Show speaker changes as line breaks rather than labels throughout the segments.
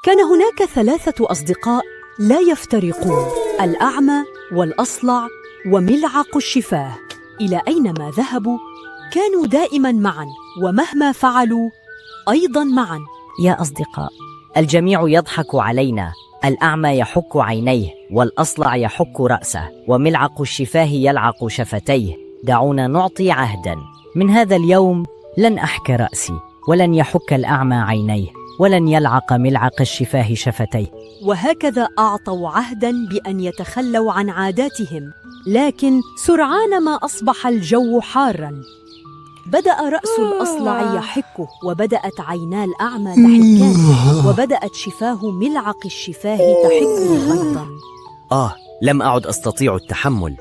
كان هناك 3 أصدقاء لا يفترقون: الأعمى والأصلع وملعق الشفاه. إلى أينما ذهبوا كانوا دائماً معاً، ومهما فعلوا أيضاً معاً.
يا أصدقاء، الجميع يضحك علينا. الأعمى يحك عينيه، والأصلع يحك رأسه، وملعق الشفاه يلعق شفتيه. دعونا نعطي عهداً: من هذا اليوم لن أحك رأسي، ولن يحك الأعمى عينيه، ولن يلعق ملعق الشفاه شفتيه.
وهكذا أعطوا عهداً بأن يتخلوا عن عاداتهم. لكن سرعان ما أصبح الجو حاراً. بدأ رأس الأصلع يحك، وبدأت عينا الأعمى تحكان، وبدأت شفاه ملعق الشفاه تحك أيضاً.
لم أعد أستطيع التحمل.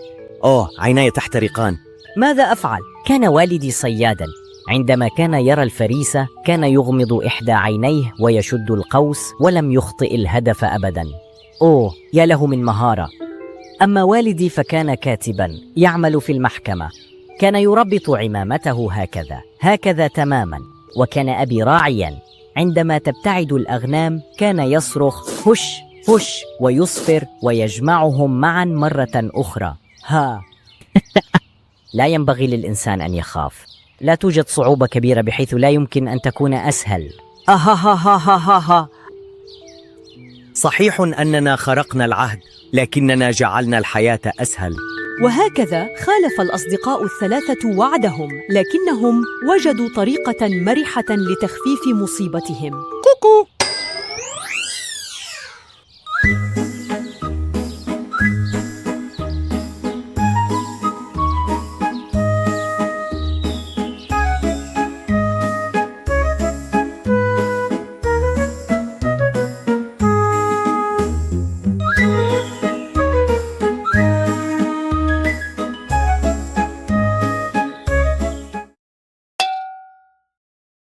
عيناي تحترقان.
ماذا أفعل؟ كان والدي صياداً. عندما كان يرى الفريسة كان يغمض إحدى عينيه ويشد القوس، ولم يخطئ الهدف أبداً. يا له من مهارة! أما والدي فكان كاتباً يعمل في المحكمة. كان يربط عمامته هكذا تماماً. وكان أبي راعياً. عندما تبتعد الأغنام كان يصرخ هش هش ويصفر ويجمعهم معاً مرة أخرى. لا ينبغي للإنسان أن يخاف. لا توجد صعوبة كبيرة بحيث لا يمكن أن تكون أسهل.
صحيح أننا خرقنا العهد، لكننا جعلنا الحياة أسهل.
وهكذا خالف الأصدقاء ال3 وعدهم، لكنهم وجدوا طريقة مرحة لتخفيف مصيبتهم.
كوكو،